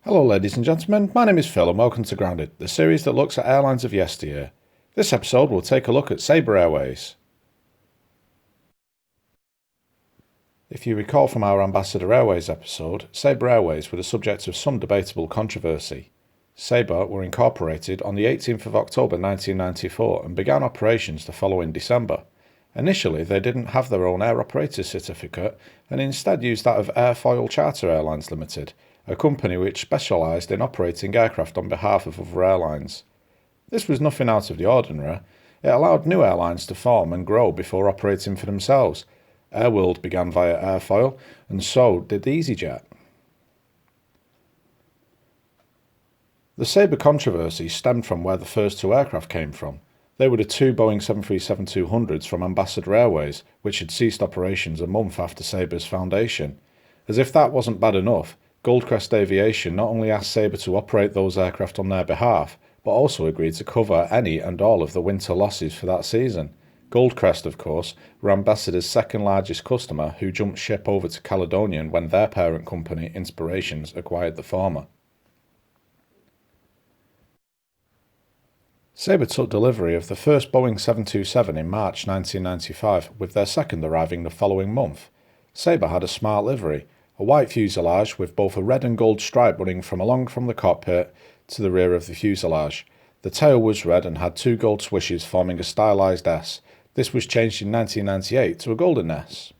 Hello ladies and gentlemen, my name is Phil and welcome to Grounded, the series that looks at airlines of yesteryear. This episode will take a look at Sabre Airways. If you recall from our Ambassador Airways episode, Sabre Airways were the subject of some debatable controversy. Sabre were incorporated on the 18th of October 1994 and began operations the following December. Initially, they didn't have their own air operator certificate and instead used that of Airfoil Charter Airlines Limited, a company which specialised in operating aircraft on behalf of other airlines. This was nothing out of the ordinary. It allowed new airlines to form and grow before operating for themselves. Airworld began via Airfoil, and so did EasyJet. The Sabre controversy stemmed from where the first two aircraft came from. They were the two Boeing 737-200s from Ambassador Airways, which had ceased operations a month after Sabre's foundation. As if that wasn't bad enough, Goldcrest Aviation not only asked Sabre to operate those aircraft on their behalf, but also agreed to cover any and all of the winter losses for that season. Goldcrest, of course, were Ambassador's second largest customer, who jumped ship over to Caledonian when their parent company, Inspirations, acquired the former. Sabre took delivery of the first Boeing 727 in March 1995, with their second arriving the following month. Sabre had a smart livery, a white fuselage with both a red and gold stripe running from the cockpit to the rear of the fuselage. The tail was red and had two gold swishes forming a stylised S. This was changed in 1998 to a golden S.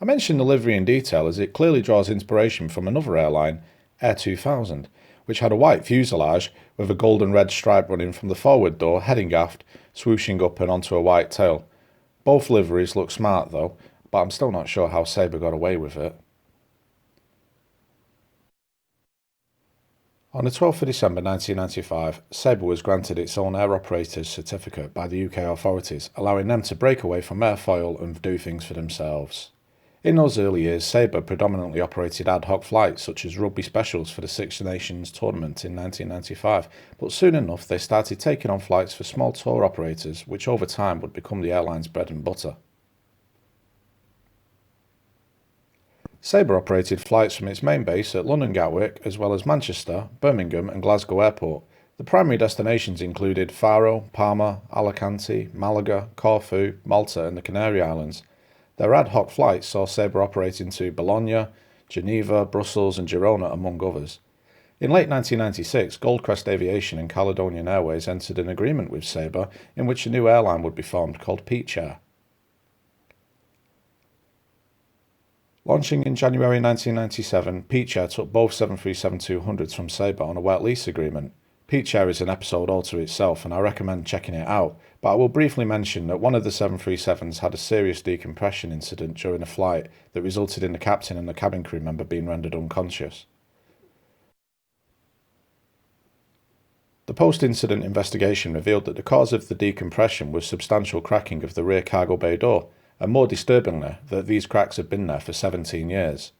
I mention the livery in detail as it clearly draws inspiration from another airline, Air 2000, which had a white fuselage with a gold and red stripe running from the forward door heading aft, swooshing up and onto a white tail. Both liveries look smart though, but I'm still not sure how Sabre got away with it. On the 12th of December 1995, Sabre was granted its own air operator's certificate by the UK authorities, allowing them to break away from airfoil and do things for themselves. In those early years, Sabre predominantly operated ad hoc flights such as rugby specials for the Six Nations tournament in 1995, but soon enough they started taking on flights for small tour operators, which over time would become the airline's bread and butter. Sabre operated flights from its main base at London Gatwick, as well as Manchester, Birmingham and Glasgow Airport. The primary destinations included Faro, Palma, Alicante, Malaga, Corfu, Malta and the Canary Islands. Their ad hoc flights saw Sabre operating to Bologna, Geneva, Brussels and Girona, among others. In late 1996, Goldcrest Aviation and Caledonian Airways entered an agreement with Sabre in which a new airline would be formed called Peach Air. Launching in January 1997, Peach Air took both 737-200s from Sabre on a wet lease agreement. Peach Air is an episode all to itself and I recommend checking it out, but I will briefly mention that one of the 737s had a serious decompression incident during a flight that resulted in the captain and the cabin crew member being rendered unconscious. The post-incident investigation revealed that the cause of the decompression was substantial cracking of the rear cargo bay door, and more disturbingly, that these cracks had been there for 17 years.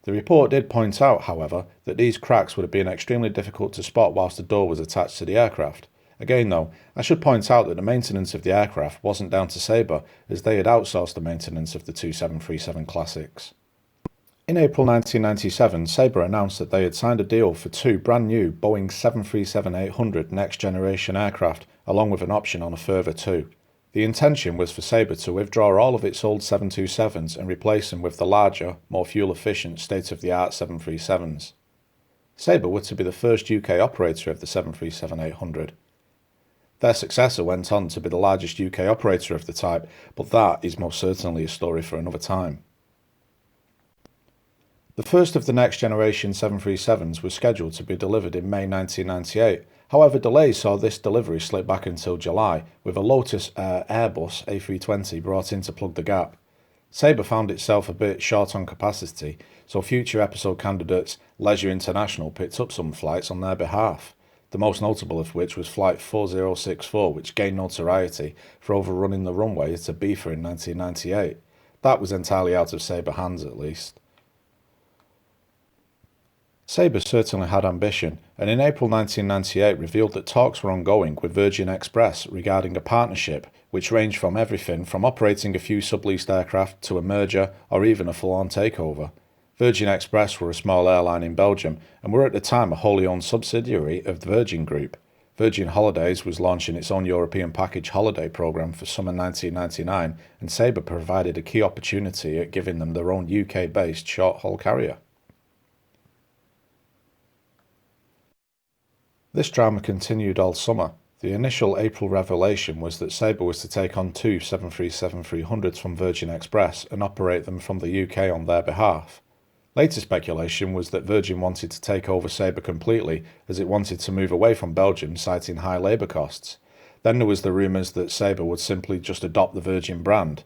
The report did point out, however, that these cracks would have been extremely difficult to spot whilst the door was attached to the aircraft. Again though, I should point out that the maintenance of the aircraft wasn't down to Sabre, as they had outsourced the maintenance of the two 737 Classics. In April 1997, Sabre announced that they had signed a deal for two brand new Boeing 737-800 next generation aircraft, along with an option on a further two. The intention was for Sabre to withdraw all of its old 727s and replace them with the larger, more fuel-efficient, state-of-the-art 737s. Sabre were to be the first UK operator of the 737-800. Their successor went on to be the largest UK operator of the type, but that is most certainly a story for another time. The first of the next generation 737s was scheduled to be delivered in May 1998. However, delays saw this delivery slip back until July, with a Lotus Air Airbus A320 brought in to plug the gap. Sabre found itself a bit short on capacity, so future episode candidates Leisure International picked up some flights on their behalf, the most notable of which was Flight 4064, which gained notoriety for overrunning the runway at Ibiza in 1998. That was entirely out of Sabre hands at least. Sabre certainly had ambition, and in April 1998 revealed that talks were ongoing with Virgin Express regarding a partnership which ranged from everything from operating a few subleased aircraft to a merger or even a full-on takeover. Virgin Express were a small airline in Belgium and were at the time a wholly owned subsidiary of the Virgin Group. Virgin Holidays was launching its own European package holiday programme for summer 1999, and Sabre provided a key opportunity at giving them their own UK-based short-haul carrier. This drama continued all summer. The initial April revelation was that Sabre was to take on two 737-300s from Virgin Express and operate them from the UK on their behalf. Later speculation was that Virgin wanted to take over Sabre completely, as it wanted to move away from Belgium, citing high labour costs. Then there was the rumours that Sabre would simply just adopt the Virgin brand.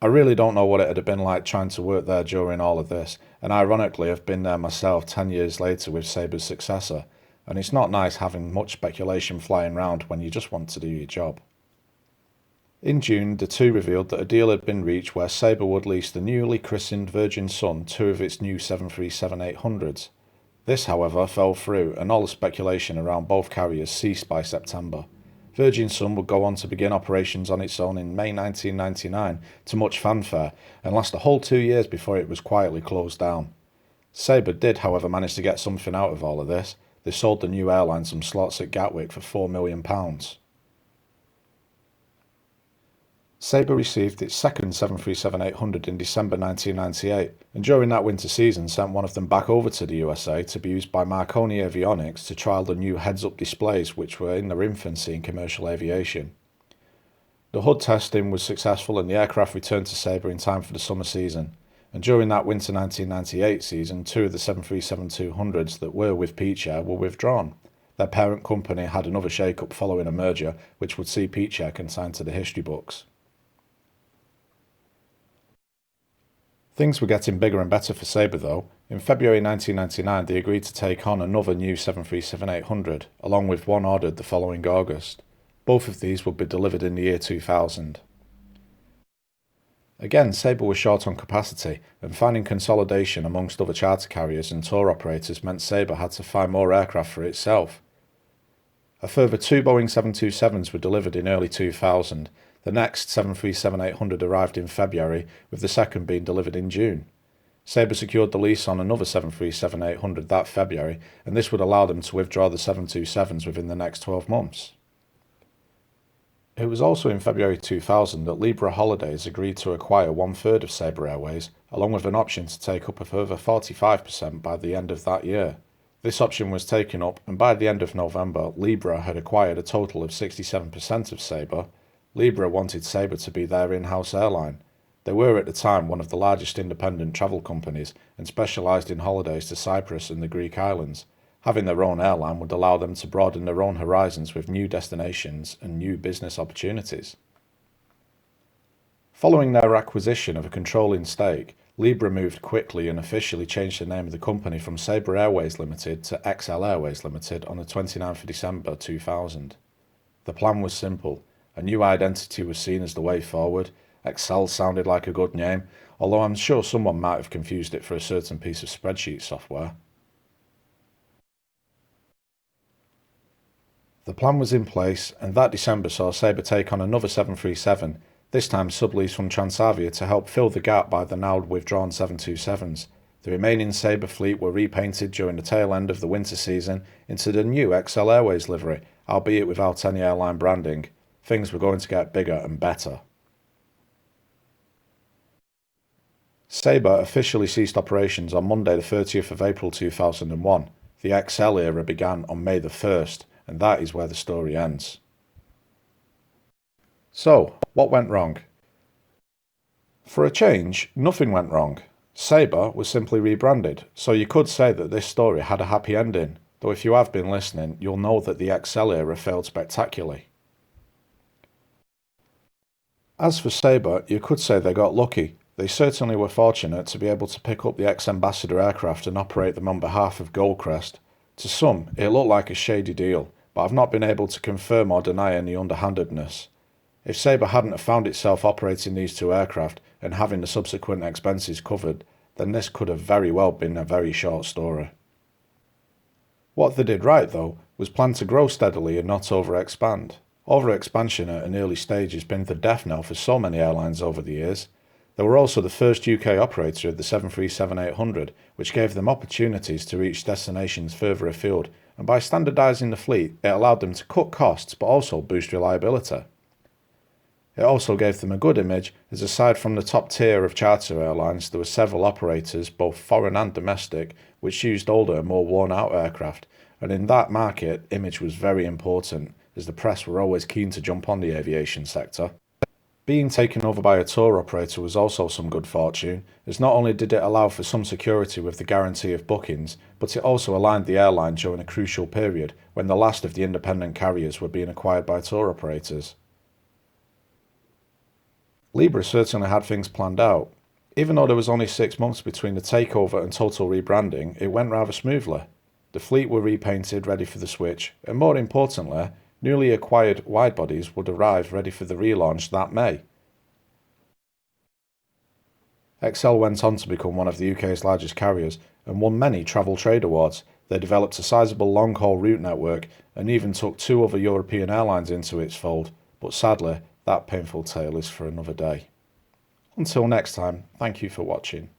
I really don't know what it would have been like trying to work there during all of this, and ironically I've been there myself 10 years later with Sabre's successor, and it's not nice having much speculation flying around when you just want to do your job. In June, the two revealed that a deal had been reached where Sabre would lease the newly christened Virgin Sun two of its new 737-800s. This, however, fell through, and all the speculation around both carriers ceased by September. Virgin Sun would go on to begin operations on its own in May 1999 to much fanfare, and last a whole 2 years before it was quietly closed down. Sabre did, however, manage to get something out of all of this. They sold the new airline some slots at Gatwick for £4 million. Sabre received its second 737-800 in December 1998, and during that winter season sent one of them back over to the USA to be used by Marconi Avionics to trial the new heads-up displays which were in their infancy in commercial aviation. The HUD testing was successful and the aircraft returned to Sabre in time for the summer season, and during that winter 1998 season, two of the 737-200s that were with Peach Air were withdrawn. Their parent company had another shake-up following a merger, which would see Peach Air consigned to the history books. Things were getting bigger and better for Sabre though. In February 1999 they agreed to take on another new 737-800, along with one ordered the following August. Both of these would be delivered in the year 2000. Again, Sabre was short on capacity, and finding consolidation amongst other charter carriers and tour operators meant Sabre had to find more aircraft for itself. A further two Boeing 727s were delivered in early 2000. The next 737-800 arrived in February, with the second being delivered in June. Sabre secured the lease on another 737-800 that February, and this would allow them to withdraw the 727s within the next 12 months. It was also in February 2000 that Libra Holidays agreed to acquire 1/3 of Sabre Airways, along with an option to take up a further 45% by the end of that year. This option was taken up, and by the end of November, Libra had acquired a total of 67% of Sabre. Libra wanted Sabre to be their in-house airline. They were at the time one of the largest independent travel companies and specialised in holidays to Cyprus and the Greek islands. Having their own airline would allow them to broaden their own horizons with new destinations and new business opportunities. Following their acquisition of a controlling stake, Libra moved quickly and officially changed the name of the company from Sabre Airways Limited to XL Airways Limited on the 29th of December 2000. The plan was simple. A new identity was seen as the way forward. Excel sounded like a good name, although I'm sure someone might have confused it for a certain piece of spreadsheet software. The plan was in place, and that December saw Sabre take on another 737, this time subleased from Transavia to help fill the gap by the now withdrawn 727s. The remaining Sabre fleet were repainted during the tail end of the winter season into the new XL Airways livery, albeit without any airline branding. Things were going to get bigger and better. Sabre officially ceased operations on Monday the 30th of April 2001. The XL era began on May the 1st, and that is where the story ends. So, what went wrong? For a change, nothing went wrong. Sabre was simply rebranded, so you could say that this story had a happy ending, though if you have been listening, you'll know that the XL era failed spectacularly. As for Sabre, you could say they got lucky. They certainly were fortunate to be able to pick up the ex-Ambassador aircraft and operate them on behalf of Goldcrest. To some, it looked like a shady deal, but I've not been able to confirm or deny any underhandedness. If Sabre hadn't have found itself operating these two aircraft and having the subsequent expenses covered, then this could have very well been a very short story. What they did right, though, was plan to grow steadily and not overexpand. Overexpansion at an early stage has been the death knell for so many airlines over the years. They were also the first UK operator of the 737-800, which gave them opportunities to reach destinations further afield, and by standardising the fleet, it allowed them to cut costs but also boost reliability. It also gave them a good image, as aside from the top tier of charter airlines, there were several operators, both foreign and domestic, which used older and more worn-out aircraft, and in that market, image was very important, as the press were always keen to jump on the aviation sector. Being taken over by a tour operator was also some good fortune, as not only did it allow for some security with the guarantee of bookings, but it also aligned the airline during a crucial period when the last of the independent carriers were being acquired by tour operators. Libra certainly had things planned out. Even though there was only 6 months between the takeover and total rebranding, it went rather smoothly. The fleet were repainted, ready for the switch, and more importantly, newly acquired widebodies would arrive ready for the relaunch that May. XL went on to become one of the UK's largest carriers and won many travel trade awards. They developed a sizable long-haul route network and even took 2 other European airlines into its fold, but sadly, that painful tale is for another day. Until next time, thank you for watching.